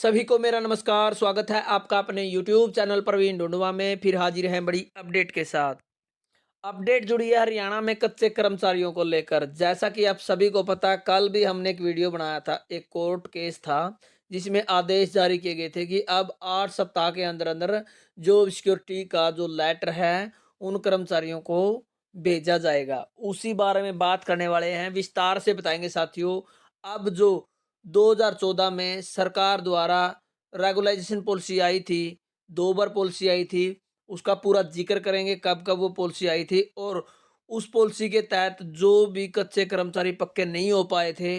सभी को मेरा नमस्कार। स्वागत है आपका अपने यूट्यूब चैनल प्रवीण ढूंढवा में। फिर हाजिर हैं बड़ी अपडेट के साथ। अपडेट जुड़ी है हरियाणा में कच्चे कर्मचारियों को लेकर। जैसा कि आप सभी को पता है, कल भी हमने एक वीडियो बनाया था। एक कोर्ट केस था जिसमें आदेश जारी किए गए थे कि अब 8 सप्ताह के अंदर अंदर जो सिक्योरिटी का जो लेटर है उन कर्मचारियों को भेजा जाएगा। उसी बारे में बात करने वाले हैं, विस्तार से बताएंगे साथियों। अब जो 2014 में सरकार द्वारा रेगुलाइजेशन पॉलिसी आई थी, 2 बार पॉलिसी आई थी, उसका पूरा जिक्र करेंगे कब कब वो पॉलिसी आई थी। और उस पॉलिसी के तहत जो भी कच्चे कर्मचारी पक्के नहीं हो पाए थे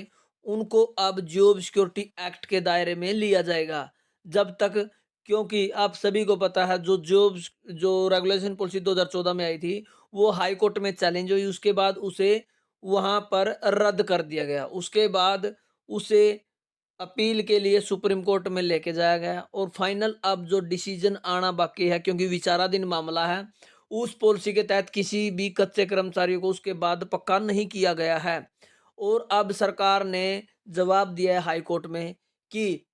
उनको अब जॉब सिक्योरिटी एक्ट के दायरे में लिया जाएगा। जब तक, क्योंकि आप सभी को पता है जो रेगुलेशन पॉलिसी 2014 में आई थी वो हाई कोर्ट में चैलेंज हुई। उसके बाद उसे वहां पर रद्द कर दिया गया। उसके बाद उसे अपील के लिए सुप्रीम कोर्ट में लेके जाया गया और फाइनल अब जो डिसीजन आना बाकी है, क्योंकि विचाराधीन मामला है। उस पॉलिसी के तहत किसी भी कच्चे कर्मचारियों को उसके बाद पक्का नहीं किया गया है। और अब सरकार ने जवाब दिया है हाई कोर्ट में कि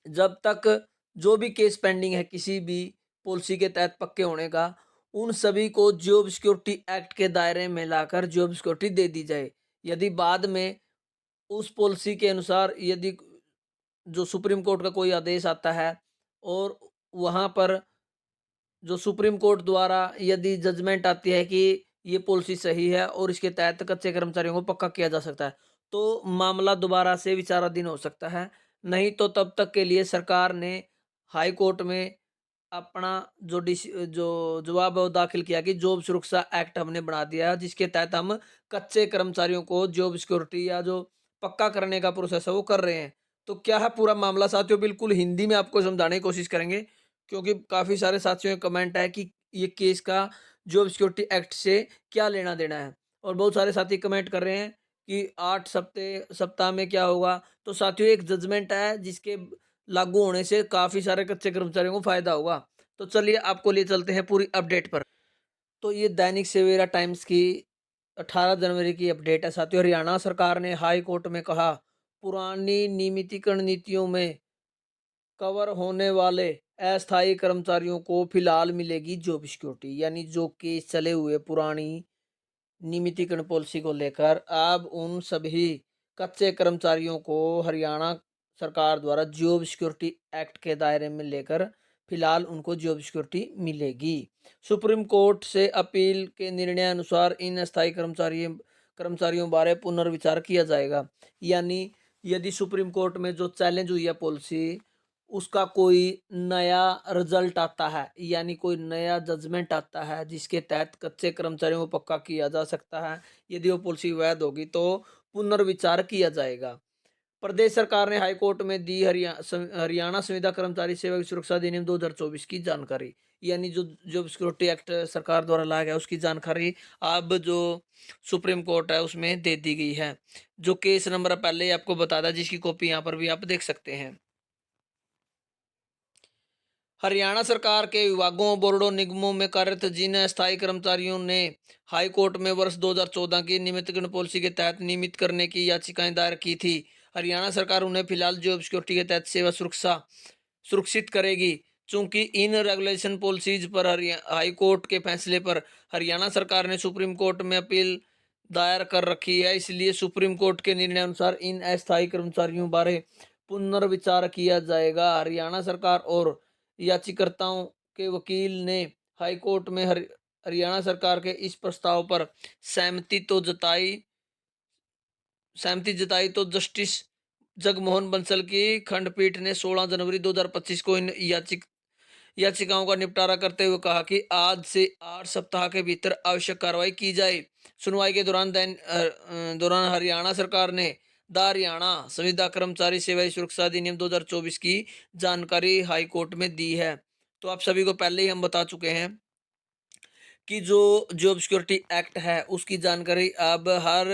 जब तक जो भी केस पेंडिंग है किसी भी पॉलिसी के तहत पक्के होने का, उन सभी को जॉब सिक्योरिटी एक्ट के दायरे में लाकर जॉब सिक्योरिटी दे दी जाए। यदि बाद में उस पॉलिसी के अनुसार यदि जो सुप्रीम कोर्ट का कोई आदेश आता है और वहां पर जो सुप्रीम कोर्ट द्वारा यदि जजमेंट आती है कि ये पॉलिसी सही है और इसके तहत कच्चे कर्मचारियों को पक्का किया जा सकता है, तो मामला दोबारा से विचाराधीन हो सकता है। नहीं तो तब तक के लिए सरकार ने हाई कोर्ट में अपना जो जवाब है वो दाखिल किया कि जॉब सुरक्षा एक्ट हमने बना दिया है, जिसके तहत हम कच्चे कर्मचारियों को जॉब सिक्योरिटी या जो पक्का करने का प्रोसेस है वो कर रहे हैं। तो क्या है पूरा मामला साथियों, बिल्कुल हिंदी में आपको समझाने की कोशिश करेंगे, क्योंकि काफ़ी सारे साथियों का कमेंट है कि ये केस का जॉब सिक्योरिटी एक्ट से क्या लेना देना है। और बहुत सारे साथी कमेंट कर रहे हैं कि 8 सप्ताह में क्या होगा। तो साथियों, एक जजमेंट है जिसके लागू होने से काफ़ी सारे कच्चे कर्मचारियों को फायदा होगा। तो चलिए आपको ले चलते हैं पूरी अपडेट पर। तो ये दैनिक सवेरा टाइम्स की 18 जनवरी की अपडेट है साथियों। हरियाणा सरकार ने हाई कोर्ट में कहा, पुरानी नियमितीकरण नीतियों में कवर होने वाले अस्थायी कर्मचारियों को फिलहाल मिलेगी जॉब सिक्योरिटी। यानी जो केस चले हुए पुरानी नियमितीकरण पॉलिसी को लेकर, अब उन सभी कच्चे कर्मचारियों को हरियाणा सरकार द्वारा जॉब सिक्योरिटी एक्ट के दायरे में लेकर फिलहाल उनको जॉब सिक्योरिटी मिलेगी। सुप्रीम कोर्ट से अपील के निर्णय अनुसार इन अस्थायी कर्मचारियों बारे पुनर्विचार किया जाएगा। यानी यदि सुप्रीम कोर्ट में जो चैलेंज हुई है पॉलिसी, उसका कोई नया रिजल्ट आता है, यानी कोई नया जजमेंट आता है जिसके तहत कच्चे कर्मचारियों को पक्का किया जा सकता है, यदि वो पॉलिसी वैध होगी तो पुनर्विचार किया जाएगा। प्रदेश सरकार ने हाईकोर्ट में दी हरियाणा संविदा कर्मचारी सेवा सुरक्षा अधिनियम 2024 की जानकारी। यानी जो जो सिक्योरिटी एक्ट सरकार द्वारा लाया गया उसकी जानकारी अब जो सुप्रीम कोर्ट है उसमें दे दी गई है। जो केस नंबर पहले ही आपको बता था, जिसकी कॉपी यहाँ पर भी आप देख सकते हैं। हरियाणा सरकार के विभागों, बोर्डों, निगमों में कार्यरत जिन अस्थायी कर्मचारियों ने हाई कोर्ट में वर्ष 2014 की नियमितीकरण पॉलिसी के तहत नियमित करने की याचिकाएं दायर की थी, हरियाणा सरकार उन्हें फिलहाल जॉब सिक्योरिटी के तहत सेवा सुरक्षा सुरक्षित करेगी। चूंकि इन रेगुलेशन पॉलिसीज पर हाई कोर्ट के फैसले पर हरियाणा सरकार ने सुप्रीम कोर्ट में अपील दायर कर रखी है, इसलिए सुप्रीम कोर्ट के निर्णय अनुसार इन अस्थायी कर्मचारियों बारे पुनर्विचार किया जाएगा। हरियाणा सरकार और याचिकाकर्ताओं के वकील ने हाई कोर्ट में हरियाणा सरकार के इस प्रस्ताव पर सहमति जताई तो जस्टिस जगमोहन बंसल की खंडपीठ ने 16 जनवरी 2025 को इन याचिकाओं का निपटारा करते हुए कहा कि आज से 8 सप्ताह के भीतर आवश्यक कार्रवाई की जाए। सुनवाई के दौरान हरियाणा सरकार ने द हरियाणा संविदा कर्मचारी सेवा सुरक्षा अधिनियम 2024 की जानकारी हाई कोर्ट में दी है। तो आप सभी को पहले ही हम बता चुके हैं कि जो जॉब सिक्योरिटी एक्ट है उसकी जानकारी अब हर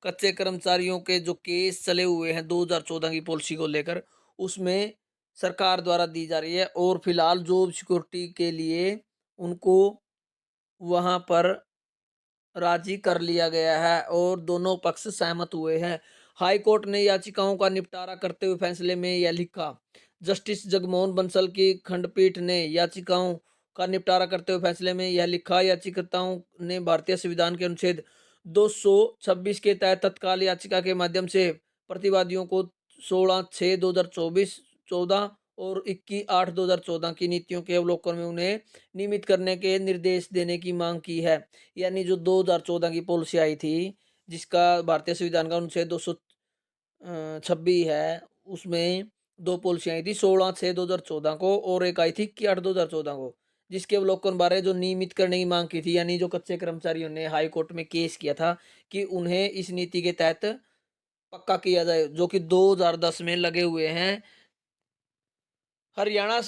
कच्चे कर्मचारियों के जो केस चले हुए हैं 2014 की पॉलिसी को लेकर, उसमें सरकार द्वारा दी जा रही है। और फिलहाल जॉब सिक्योरिटी के लिए उनको वहां पर राजी कर लिया गया है और दोनों पक्ष सहमत हुए हैं। हाई कोर्ट ने याचिकाओं का निपटारा करते हुए फैसले में यह लिखा, जस्टिस जगमोहन बंसल की खंडपीठ ने याचिकाओं का निपटारा करते हुए फैसले में यह लिखा, याचिकाकर्ताओं ने भारतीय संविधान के अनुच्छेद 226 के तहत तत्काल याचिका के माध्यम से प्रतिवादियों को 16/6/2024, 14 और 21/8/2014 की नीतियों के अवलोकन में उन्हें नियमित करने के निर्देश देने की मांग की है। यानी जो 2014 की पॉलिसी आई थी, जिसका भारतीय संविधान का अनुच्छेद 226 है, उसमें दो पॉलिसी आई थी, 16/6/2014 को और एक आई थी 21/8/2014 को, जिसके अवलोकन बारे जो नियमित करने की मांग की थी। यानी जो कच्चे कर्मचारियों ने हाई कोर्ट में केस किया था कि उन्हें इस नीति के तहत पक्का किया जाए, जो कि 2010 में लगे हुए हैं। हरियाणा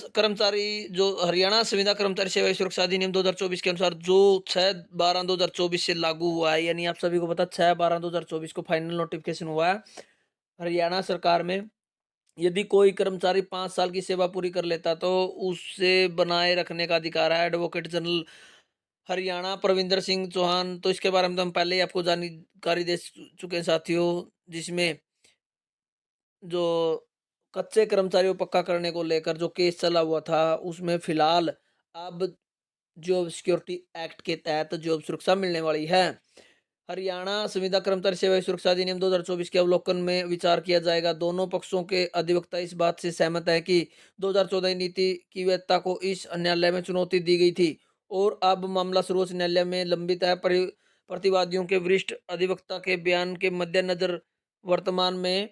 संविदा कर्मचारी सेवा सुरक्षा अधिनियम 2024 के अनुसार जो 6/12/2024 से लागू हुआ है, यानी आप सभी को पता 6/12/2024 को फाइनल नोटिफिकेशन हुआ है हरियाणा सरकार में। यदि कोई कर्मचारी 5 साल की सेवा पूरी कर लेता तो उसे बनाए रखने का अधिकार है। एडवोकेट जनरल हरियाणा प्रविंदर सिंह चौहान, तो इसके बारे में तो हम पहले ही आपको जानकारी दे चुके हैं साथियों, जिसमें जो कच्चे कर्मचारियों को पक्का करने को लेकर जो केस चला हुआ था, उसमें फिलहाल अब जॉब सिक्योरिटी एक्ट के तहत जॉब सुरक्षा मिलने वाली है। हरियाणा संविदा कर्मचारी सेवा सुरक्षा अधिनियम 2024 के अवलोकन में विचार किया जाएगा। दोनों पक्षों के अधिवक्ता इस बात से सहमत है कि 2014 नीति की वैधता को इस न्यायालय में चुनौती दी गई थी और अब मामला सर्वोच्च न्यायालय में लंबित है। प्रतिवादियों के वरिष्ठ अधिवक्ता के बयान के मद्देनजर वर्तमान में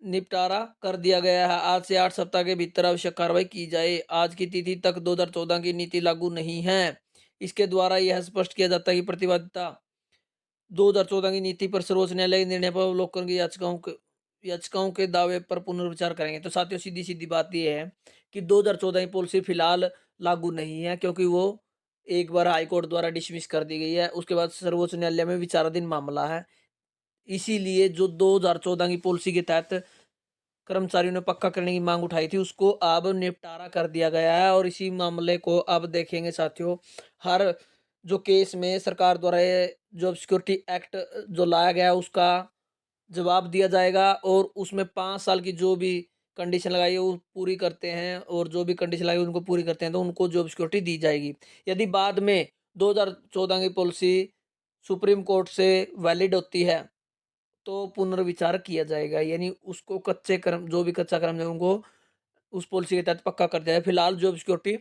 निपटारा कर दिया गया है। आज से 8 सप्ताह के भीतर आवश्यक कार्रवाई की जाए। आज की तिथि तक 2014 की नीति लागू नहीं है। इसके द्वारा यह स्पष्ट किया जाता है कि प्रतिवादिता 2014 की नीति पर सर्वोच्च न्यायालय के निर्णय पर अवलोकन की याचिकाओं के दावे पर पुनर्विचार करेंगे। तो साथियों, सीधी सीधी बात यह है कि 2014 की पॉलिसी फिलहाल लागू नहीं है, क्योंकि वो एक बार हाईकोर्ट द्वारा डिसमिस कर दी गई है। उसके बाद सर्वोच्च न्यायालय में विचाराधीन मामला है। इसीलिए जो 2014 की पॉलिसी के तहत कर्मचारियों ने पक्का करने की मांग उठाई थी, उसको अब निपटारा कर दिया गया है और इसी मामले को अब देखेंगे साथियों। हर जो केस में सरकार द्वारा ये जॉब सिक्योरिटी एक्ट जो लाया गया है, उसका जवाब दिया जाएगा और उसमें 5 साल की जो भी कंडीशन लगाई है वो पूरी करते हैं, और जो भी कंडीशन लगाई है उनको पूरी करते हैं तो उनको जॉब सिक्योरिटी दी जाएगी। यदि बाद में 2014 की पॉलिसी सुप्रीम कोर्ट से वैलिड होती है तो पुनर्विचार किया जाएगा। यानी उसको जो भी कच्चा कर्मचारी उनको उस पॉलिसी के तहत पक्का कर दिया है। फिलहाल जॉब सिक्योरिटी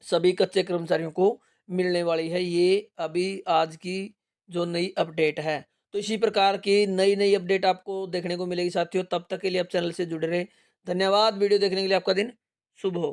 सभी कच्चे कर्मचारियों को मिलने वाली है। ये अभी आज की जो नई अपडेट है। तो इसी प्रकार की नई नई अपडेट आपको देखने को मिलेगी साथियों। तब तक के लिए आप चैनल से जुड़े रहें। धन्यवाद। वीडियो देखने के लिए आपका दिन शुभ हो।